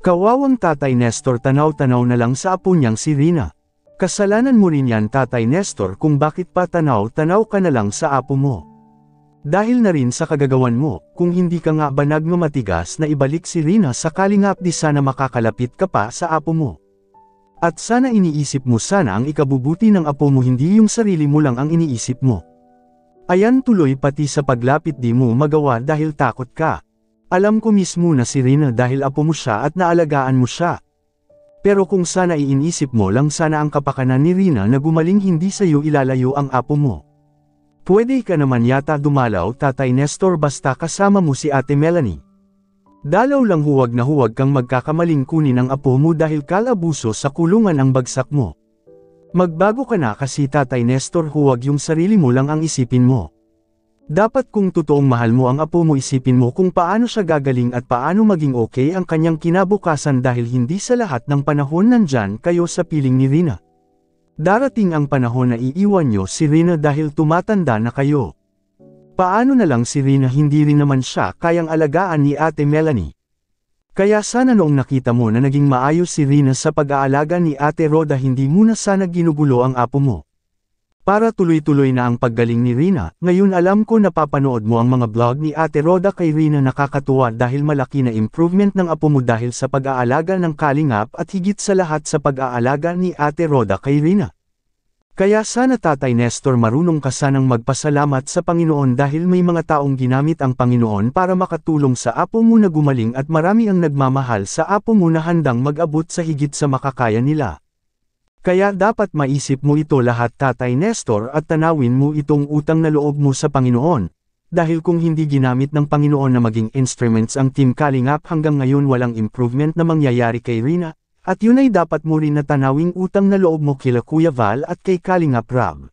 Kawawang Tatay Nestor, tanaw-tanaw na lang sa apo niyang si Rina. Kasalanan mo rin yan Tatay Nestor kung bakit pa tanaw-tanaw ka na lang sa apo mo. Dahil na rin sa kagagawan mo, kung hindi ka nga ba nagmamatigas na ibalik si Rina sakaling nga di sana makakalapit ka pa sa apo mo. At sana iniisip mo sana ang ikabubuti ng apo mo, hindi yung sarili mo lang ang iniisip mo. Ayan, tuloy pati sa paglapit di mo magawa dahil takot ka. Alam ko mismo na si Rina dahil apo mo siya at naalagaan mo siya. Pero kung sana iinisip mo lang sana ang kapakanan ni Rina na gumaling, hindi sa'yo ilalayo ang apo mo. Pwede ka naman yata dumalaw Tatay Nestor basta kasama mo si Ate Melanie. Dalaw lang, huwag na huwag kang magkakamaling kunin ang apo mo dahil kalabuso sa kulungan ang bagsak mo. Magbago ka na kasi Tatay Nestor, huwag yung sarili mo lang ang isipin mo. Dapat kung totoong mahal mo ang apo mo, isipin mo kung paano siya gagaling at paano maging okay ang kanyang kinabukasan dahil hindi sa lahat ng panahon nandyan kayo sa piling ni Rina. Darating ang panahon na iiwan nyo si Rina dahil tumatanda na kayo. Paano na lang si Rina, hindi rin naman siya kayang alagaan ni Ate Melanie. Kaya sana noong nakita mo na naging maayos si Rina sa pag-aalaga ni Ate Rhoda, hindi mo na sana ginugulo ang apo mo. Para tuloy-tuloy na ang paggaling ni Rina, ngayon alam ko napapanood mo ang mga vlog ni Ate Rhoda kay Rina, nakakatuwa dahil malaki na improvement ng apo mo dahil sa pag-aalaga ng kalingap at higit sa lahat sa pag-aalaga ni Ate Rhoda kay Rina. Kaya sana Tatay Nestor, marunong ka sanang magpasalamat sa Panginoon dahil may mga taong ginamit ang Panginoon para makatulong sa apo mo na gumaling at marami ang nagmamahal sa apo mo na handang mag-abot sa higit sa makakaya nila. Kaya dapat maisip mo ito lahat Tatay Nestor at tanawin mo itong utang na loob mo sa Panginoon. Dahil kung hindi ginamit ng Panginoon na maging instruments ang Team Kalingap, hanggang ngayon walang improvement na mangyayari kay Rina. At yun ay dapat mo rin na tanawing utang na loob mo kila Kuya Val at kay Kalingap Rab.